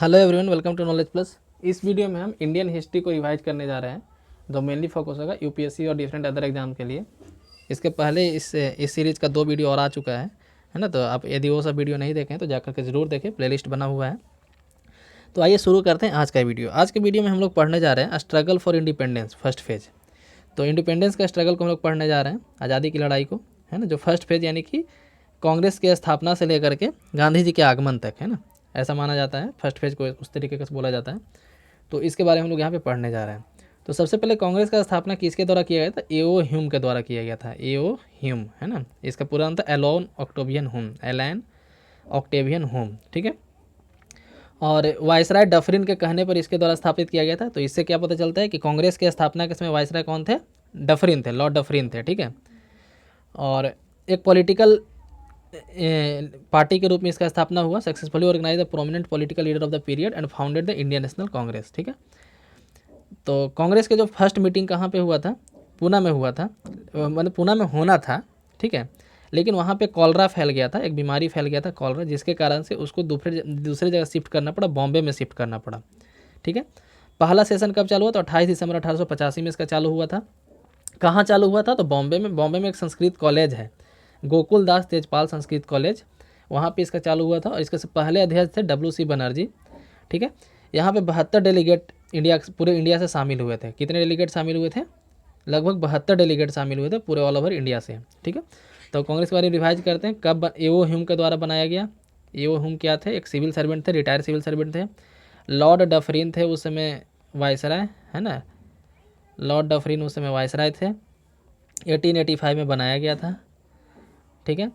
Hello everyone, welcome to knowledge plus. इस video में हम इंडियन हिस्ट्री को रिवाइज करने जा रहे हैं, जो मेनली फोकस होगा यूपीएससी और डिफरेंट अदर एग्जाम के लिए। इसके पहले इस सीरीज़ का 2 वीडियो और आ चुका है ना। तो आप यदि वो सब वीडियो नहीं देखें तो जाकर के ज़रूर देखें, प्लेलिस्ट बना हुआ है। तो आइए शुरू करते हैं आज का वीडियो। आज के वीडियो में हम लोग पढ़ने जा रहे हैं struggle for independence first phase. तो इंडिपेंडेंस का स्ट्रगल को हम लोग पढ़ने जा रहे हैं, आज़ादी की लड़ाई को, है ना। जो फर्स्ट फेज यानी कि कांग्रेस की स्थापना से लेकर के गांधी जी के आगमन तक, है ना, ऐसा माना जाता है। फर्स्ट फेज को उस तरीके से बोला जाता है। तो इसके बारे में हम लोग यहाँ पे पढ़ने जा रहे हैं। तो सबसे पहले कांग्रेस का स्थापना किसके द्वारा किया गया था? एओ ह्यूम के द्वारा किया गया था। एओ ह्यूम, है ना। इसका पूरा नाम था Allan Octavian Hume, Allan Octavian Hume, ठीक है। और वायसराय डफरिन के कहने पर इसके द्वारा स्थापित किया गया था। तो इससे क्या पता चलता है कि कांग्रेस की स्थापना के समय वायसराय कौन थे? डफरिन थे, लॉर्ड डफरिन थे, ठीक है। और एक पॉलिटिकल पार्टी के रूप में इसका स्थापना हुआ। Successfully organise the prominent political leader of the period and founded the Indian National Congress, ठीक है। तो कांग्रेस के जो फर्स्ट मीटिंग कहाँ पे हुआ था? पूना में हुआ था, मतलब पूना में होना था, ठीक है। लेकिन वहाँ पे कॉलरा फैल गया था, एक बीमारी फैल गया था कॉलरा, जिसके कारण से उसको दूसरे जगह शिफ्ट करना पड़ा, बॉम्बे में शिफ्ट करना पड़ा, ठीक है। पहला सेशन कब चालू हुआ? तो 28 दिसंबर 1885 में इसका चालू हुआ था। कहाँ चालू हुआ था? तो बॉम्बे में। बॉम्बे में एक संस्कृत कॉलेज है, गोकुल दास तेजपाल संस्कृत कॉलेज, वहाँ पे इसका चालू हुआ था। और इसके पहले अध्यक्ष थे WC बनर्जी, ठीक है। यहाँ पे 72 डेलीगेट पूरे इंडिया से शामिल हुए थे। कितने डेलीगेट शामिल हुए थे? लगभग 72 डेलीगेट शामिल हुए थे पूरे ऑल ओवर इंडिया से, ठीक है। तो कांग्रेस के बारे में रिवाइज करते हैं। कब एओ ह्यूम के द्वारा बनाया गया? एओ ह्यूम क्या थे? एक सिविल सर्वेंट थे, रिटायर्ड सिविल सर्वेंट थे। लॉर्ड डफरिन थे उस समय वायसराय, है ना। लॉर्ड डफरिन उस समय वायसराय थे। 1885 में बनाया गया था, ठीक है।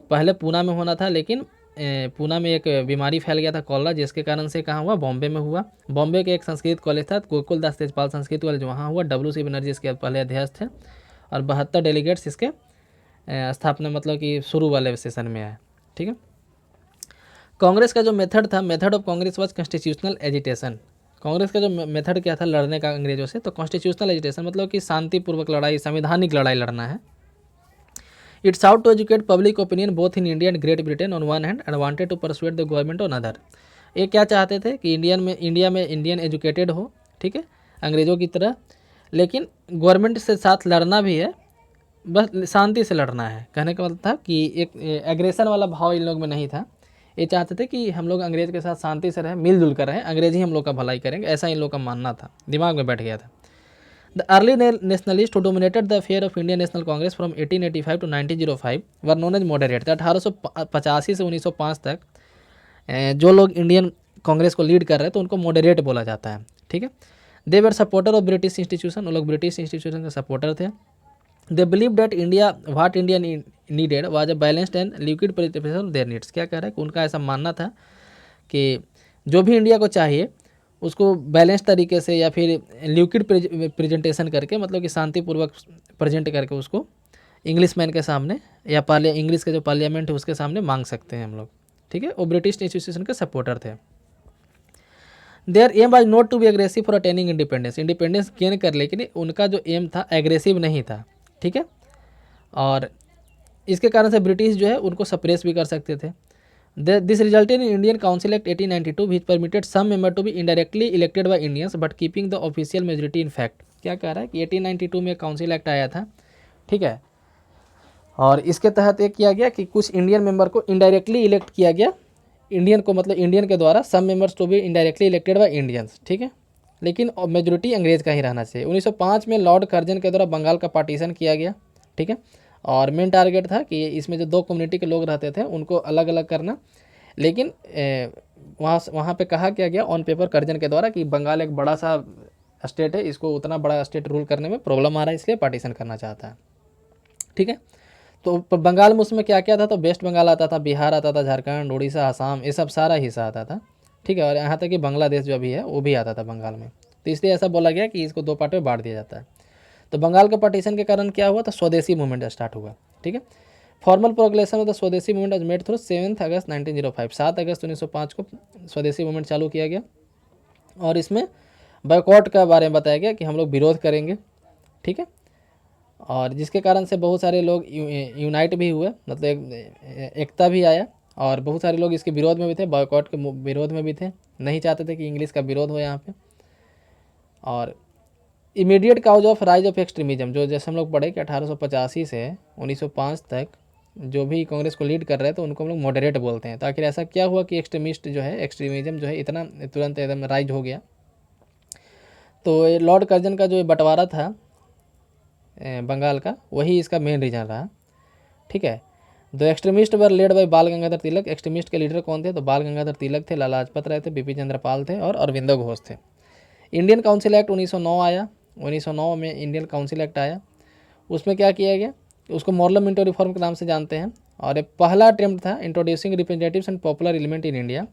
पहले पूना में होना था, लेकिन पूना में एक बीमारी फैल गया था कॉलरा, जिसके कारण से कहाँ हुआ? बॉम्बे में हुआ। बॉम्बे के एक संस्कृत कॉलेज था, गोकुल दास तेजपाल संस्कृत कॉलेज, वहाँ हुआ। WC बनर्जी इसके पहले अध्यक्ष थे। और 72 डेलीगेट्स इसके स्थापना, मतलब कि शुरू वाले सेशन में आए, ठीक है। कांग्रेस का जो मेथड था, method of Congress was constitutional agitation. Congress का जो मेथड क्या था लड़ने का अंग्रेजों से? तो कॉन्स्टिट्यूशनल एजिटेशन, मतलब कि शांतिपूर्वक लड़ाई, संवैधानिक लड़ाई लड़ना है। It sought to educate public opinion both in India and Great Britain on one hand and wanted to persuade the government on other। ये क्या चाहते थे कि इंडिया में इंडियन एजुकेटेड हो, ठीक है, अंग्रेज़ों की तरह, लेकिन गवर्नमेंट से साथ लड़ना भी है, बस शांति से लड़ना है। कहने का मतलब था कि एक एग्रेशन वाला भाव इन लोग में नहीं था। ये चाहते थे कि हम लोग अंग्रेज़ के साथ शांति से रहें, मिलजुल कर रहें, अंग्रेज़ ही हम लोग का भलाई करेंगे, ऐसा इन लोग का मानना था, दिमाग में बैठ गया था। The early nationalists who dominated the affair of Indian National Congress from 1885 to 1905 were known as moderate। 1885 से 1905 तक जो लोग इंडियन कांग्रेस को लीड कर रहे हैं तो उनको मॉडरेट बोला जाता है, ठीक है। दे वर सपोर्टर ऑफ ब्रिटिश इंस्टीट्यूशन, वो लोग ब्रिटिश इंस्टीट्यूशन के सपोर्टर थे। They believe date India needed was a balanced and liquid presentation of their needs. क्या कह रहा है कि उनका ऐसा मानना था कि जो भी इंडिया को चाहिए उसको बैलेंस तरीके से या फिर लिक्विड प्रेजेंटेशन करके, मतलब कि शांतिपूर्वक प्रेजेंट करके उसको इंग्लिश मैन के सामने या इंग्लिश के जो पार्लियामेंट है उसके सामने मांग सकते हैं हम लोग, ठीक है। वो ब्रिटिश इंस्टीट्यूशन के सपोर्टर थे। Their aim was not to be aggressive for attaining independence. Independence gain कर, लेकिन उनका जो एम था एग्रेसिव नहीं था, ठीक है। और इसके कारण से ब्रिटिश जो है उनको सप्रेस भी कर सकते थे। This resulted in Indian Council Act 1892 which permitted some member to be indirectly elected by Indians but keeping the official majority in fact। क्या कह रहा है कि 1892 में काउंसिल एक्ट आया था, ठीक है। और इसके तहत ये किया गया कि कुछ इंडियन मेंबर को इनडायरेक्टली इलेक्ट किया गया, इंडियन को, मतलब इंडियन के द्वारा, some members to be indirectly elected by Indians, ठीक है। लेकिन मेजोरिटी अंग्रेज का ही रहना चाहिए। 1905 में लॉर्ड कर्जन के द्वारा बंगाल का पार्टीशन किया गया, ठीक है। और मेन टारगेट था कि इसमें जो 2 कम्युनिटी के लोग रहते थे उनको अलग अलग करना। लेकिन वहाँ पे कहा क्या गया ऑन पेपर कर्जन के द्वारा कि बंगाल एक बड़ा सा स्टेट है, इसको उतना बड़ा स्टेट रूल करने में प्रॉब्लम आ रहा है, इसलिए पार्टीशन करना चाहता है, ठीक है। तो बंगाल में उसमें क्या क्या था? तो वेस्ट बंगाल आता था, बिहार आता था, झारखंड, उड़ीसा, आसाम, ये सब सारा हिस्सा आता था, ठीक है। और यहाँ तक कि बांग्लादेश जो अभी है वो भी आता था बंगाल में। तो इसलिए ऐसा बोला गया कि इसको 2 पार्ट में बांट दिया जाता है। तो बंगाल के पार्टीशन के कारण क्या हुआ? तो स्वदेशी मूवमेंट स्टार्ट हुआ, ठीक है। फॉर्मल प्रोग्रेशन ऑफ द स्वदेशी मूवमेंट वाज मेड थ्रू 7 अगस्त 1905। 7 अगस्त 1905 को स्वदेशी मूवमेंट चालू किया गया। और इसमें बायकॉट का बारे में बताया गया कि हम लोग विरोध करेंगे, ठीक है। और जिसके कारण से बहुत सारे लोग यूनाइट भी हुए, मतलब एकता भी आया। और बहुत सारे लोग इसके विरोध में भी थे, बॉयकॉट के विरोध में भी थे, नहीं चाहते थे कि इंग्लिश का विरोध हो यहाँ पे। और immediate cause of rise of extremism, जो जैसे हम लोग पढ़े कि 1885 से 1905 तक जो भी कांग्रेस को लीड कर रहे थे तो उनको हम लोग मॉडरेट बोलते हैं। तो आखिर ऐसा क्या हुआ कि एक्सट्रीमिस्ट जो है, एक्सट्रीमिज्म जो है इतना तुरंत एकदम राइज हो गया। तो ये लॉर्ड कर्जन का जो बंटवारा था बंगाल का, वही इसका मेन रीज़न रहा। ठीक है। The extremist were led by बाल गंगाधर तिलक। एक्सट्रीमिस्ट के लीडर कौन थे? तो बाल गंगाधर तिलक थे, लाला लाजपत राय थे, बीपी चंद्रपाल थे और अरविंदो घोष थे। इंडियन काउंसिल एक्ट 1909 आया। 1909 में इंडियन काउंसिल एक्ट आया। उसमें क्या किया गया? उसको मॉर्लम मिंटो रिफॉर्म के नाम से जानते हैं। और ये पहला अटेम्प्ट था introducing representatives and popular element in India.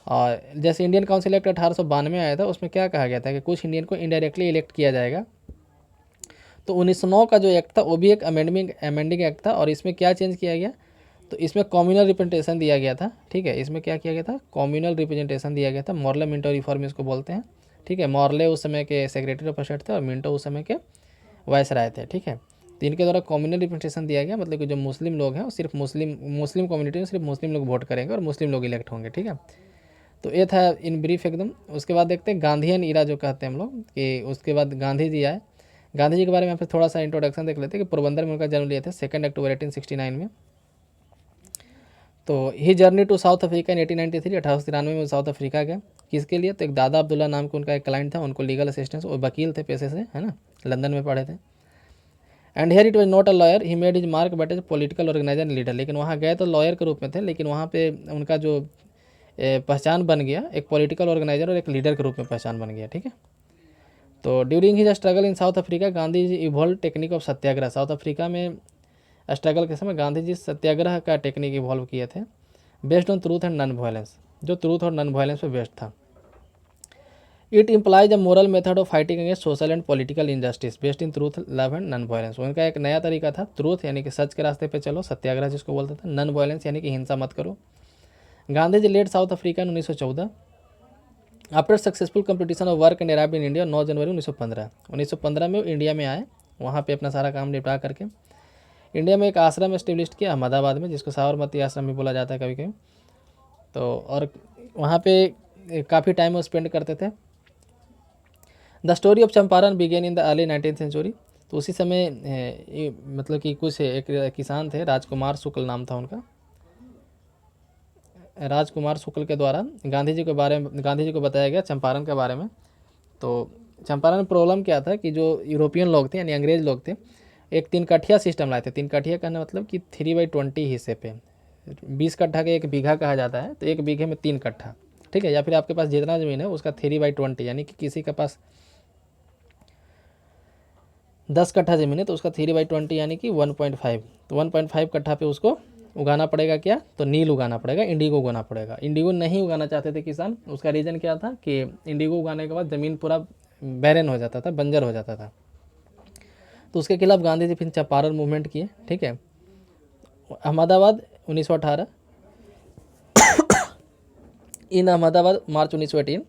और जैसे इंडियन काउंसिल एक्ट 1892 आया था, उसमें क्या कहा गया था कि कुछ इंडियन को इनडायरेक्टली इलेक्ट किया जाएगा। तो 1909 का जो एक्ट था वो भी एक अमेंडिंग एक्ट था। और इसमें क्या चेंज किया गया? तो इसमें कम्युनल रिप्रेजेंटेशन दिया गया था। ठीक है, इसमें क्या किया गया था? कम्युनल रिप्रेजेंटेशन दिया गया था। मॉर्ले मिंटो रिफॉर्म इसको बोलते हैं। ठीक है, मॉर्ले उस समय के सेक्रेटरी ऑफ स्टेट थे और मिंटो उस समय के वायसराय थे। ठीक है, तो इनके द्वारा कम्युनल रिप्रेजेंटेशन दिया गया, मतलब कि जो मुस्लिम लोग हैं वो सिर्फ मुस्लिम कम्युनिटी में सिर्फ मुस्लिम लोग वोट करेंगे और मुस्लिम लोग इलेक्ट होंगे। ठीक है, तो ये था इन ब्रीफ एकदम। उसके बाद देखते हैं गांधीयन इरा जो कहते हैं हम लोग, कि उसके बाद गांधी जी आए। गांधी जी के बारे में यहाँ पे थोड़ा सा इंट्रोडक्शन देख लेते हैं कि पोरबंदर में उनका जन्म लिया था 2 अक्टूबर 1869 में। तो he journey to South Africa in 1893, 1893 में साउथ अफ्रीका गए। किसके लिए? तो एक दादा अब्दुल्ला नाम के उनका एक क्लाइंट था, उनको लीगल असिस्टेंस, वो वकील थे पेशे से, है ना, लंदन में पढ़े थे। And here it was not a lawyer, he made his mark but as political organiser and leader. लेकिन वहाँ गए तो लॉयर के रूप में थे, लेकिन वहाँ पे उनका जो पहचान बन गया एक पॉलिटिकल ऑर्गेनाइजर और एक लीडर के रूप में पहचान बन गया। ठीक है, तो during his struggle in South Africa Gandhi ji evolve technique of satyagraha. South Africa में स्ट्रगल के समय गांधी जी सत्याग्रह का टेक्निक इवॉल्व किए थे, based on truth and non violence, जो ट्रूथ और नॉन वायलेंस पे बेस्ड था। It implies a moral method of fighting against social and political injustice based in truth, love and non violence. उनका एक नया तरीका था, ट्रूथ यानी कि सच के रास्ते पे चलो, सत्याग्रह जिसको बोलते थे, नॉन वायलेंस यानी कि हिंसा मत करो। Gandhi ji led South Africa 1914 after successful competition of work and arrived in India 9 January 1915। 1915 में इंडिया में आए, वहाँ पे अपना सारा काम निपटा करके इंडिया में एक आश्रम एस्टेब्लिश किया अहमदाबाद में, जिसको साबरमती आश्रम भी बोला जाता है कभी कभी। तो और वहाँ पे काफ़ी टाइम वो स्पेंड करते थे। The story of Champaran began in the early 19th century. तो उसी समय मतलब कि कुछ एक किसान थे, राजकुमार शुक्ल नाम था उनका, राजकुमार शुक्ल के द्वारा गांधी जी को बताया गया चंपारण के बारे में। तो चंपारण में प्रॉब्लम क्या था कि जो यूरोपियन लोग थे यानी अंग्रेज लोग थे, एक 3 कठिया सिस्टम लाए थे। 3 कठिया कहना मतलब कि 3/20 हिस्से पे 20 कट्ठा के 1 बीघा कहा जाता है, तो 1 बीघे में 3 कट्ठा। ठीक है, या फिर आपके पास जितना ज़मीन है उसका 3/20, यानी कि किसी के पास 10 कट्ठा ज़मीन है तो उसका 3/20 यानी कि 1.5। तो 1.5 कट्ठा पे उसको उगाना पड़ेगा क्या? तो नील उगाना पड़ेगा, इंडिगो उगाना पड़ेगा। इंडिगो नहीं उगाना चाहते थे किसान, उसका रीज़न क्या था कि इंडिगो उगाने के बाद ज़मीन पूरा बैरन हो जाता था, बंजर हो जाता था। तो उसके खिलाफ गांधी जी फिर चंपारण मूवमेंट किए। ठीक है, अहमदाबाद 1918, इन अहमदाबाद मार्च 1918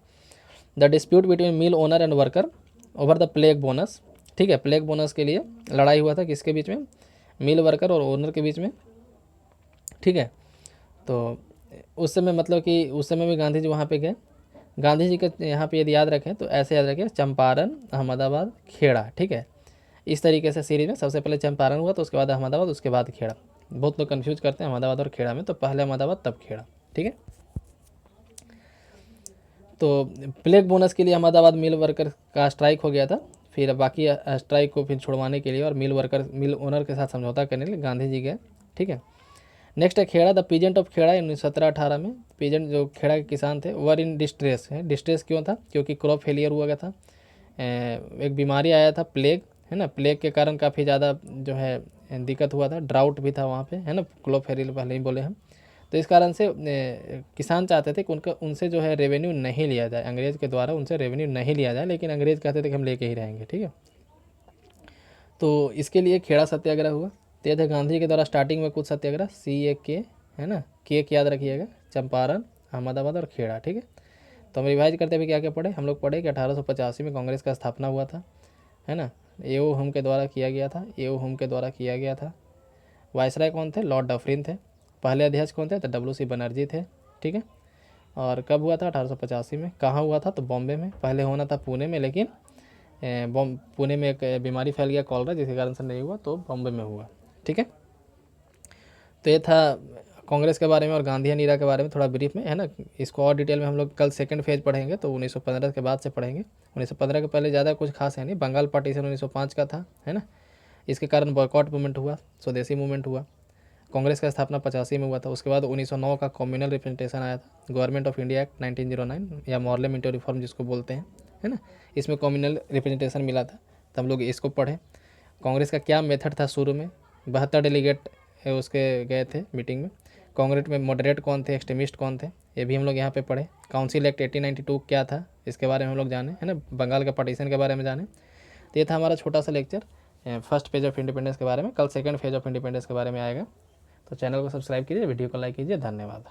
the dispute between mill owner and worker over the plague bonus. ठीक है, प्लेग बोनस के लिए लड़ाई हुआ था, किसके बीच में? मिल वर्कर और ओनर के बीच में। ठीक है, तो उस समय मतलब कि उस समय भी गांधी जी वहाँ पे गए। गांधी जी का यहाँ पे यदि याद रखें तो ऐसे याद रखें, चंपारण, अहमदाबाद, खेड़ा। ठीक है, इस तरीके से सीरीज में सबसे पहले चंपारण हुआ, तो उसके बाद अहमदाबाद, उसके बाद खेड़ा। बहुत लोग कंफ्यूज करते हैं अहमदाबाद और खेड़ा में, तो पहले अहमदाबाद तब खेड़ा। ठीक है, तो प्लेग बोनस के लिए अहमदाबाद मिल वर्कर का स्ट्राइक हो गया था। फिर बाकी स्ट्राइक को फिर छुड़वाने के लिए और मिल ओनर के साथ समझौता करने के लिए गांधी जी गए। ठीक है, नेक्स्ट है Kheda, the peasant of Kheda 1917-18 में। पीजेंट जो खेड़ा के किसान थे वर इन डिस्ट्रेस है। डिस्ट्रेस क्यों था? क्योंकि क्रॉप फेलियर हुआ गया था, एक बीमारी आया था प्लेग, है ना, प्लेग के कारण काफ़ी ज़्यादा जो है दिक्कत हुआ था, ड्राउट भी था वहाँ पे, है ना, क्रॉप फेलियर पहले ही बोले हम। तो इस कारण से किसान चाहते थे कि उनसे जो है रेवेन्यू नहीं लिया जाए, अंग्रेज़ के द्वारा उनसे रेवेन्यू नहीं लिया जाए, लेकिन अंग्रेज़ कहते थे कि हम लेके ही रहेंगे। ठीक है, तो इसके लिए खेड़ा सत्याग्रह हुआ। तो ये थे गांधी के द्वारा स्टार्टिंग में कुछ सत्याग्रह, CAK, है ना, केक याद रखिएगा, चंपारण, अहमदाबाद और खेड़ा। ठीक है, तो हम रिवाइज करते हुए क्या क्या पढ़े? हम लोग पढ़े कि 1885 में कांग्रेस का स्थापना हुआ था, है ना, एओ हुम के द्वारा किया गया था, एओ हुम के द्वारा किया गया था। वायसराय कौन थे? लॉर्ड डफरिन थे। पहले अध्यक्ष कौन थे? तो WC बनर्जी थे, ठीक है। और कब हुआ था? 1885 में। कहाँ हुआ था? तो बॉम्बे में। पहले होना था पुणे में, लेकिन पुणे में एक बीमारी फैल गया कॉलरा, जिसके कारण से नहीं हुआ, तो बॉम्बे में हुआ, ठीक है। तो ये था कांग्रेस के बारे में और गांधीयन ईरा के बारे में थोड़ा ब्रीफ में, है ना। इसको और डिटेल में हम लोग कल सेकंड फेज पढ़ेंगे, तो 1915 के बाद से पढ़ेंगे। 1915 के पहले ज़्यादा कुछ खास है नहीं। बंगाल पार्टीशन 1905 का था, है ना। इसके कारण बॉयकॉट मूवमेंट हुआ, स्वदेशी मूवमेंट हुआ। कांग्रेस का स्थापना 85 में हुआ था। उसके बाद 1909 का कम्युनल रिप्रेजेंटेशन आया था, गवर्नमेंट ऑफ इंडिया एक्ट 1909 या मॉर्ले मिंटो रिफॉर्म जिसको बोलते हैं, है ना। इसमें कम्युनल रिप्रेजेंटेशन मिला था, तो हम लोग इसको पढ़े। कांग्रेस का क्या मेथड था शुरू में? 72 डेलीगेट उसके गए थे मीटिंग में। कांग्रेस में मॉडरेट कौन थे, एक्सट्रीमिस्ट कौन थे, ये भी हम लोग यहाँ पे पढ़े। काउंसिल एक्ट 1892 क्या था, इसके बारे में हम लोग जाने, है ना। बंगाल के पार्टीशन के बारे में जाने। तो ये था हमारा छोटा सा lecture first phase of independence के बारे में। कल सेकंड फेज ऑफ इंडिपेंडेंस के बारे में आएगा। तो चैनल को सब्सक्राइब कीजिए, वीडियो को लाइक कीजिए। धन्यवाद।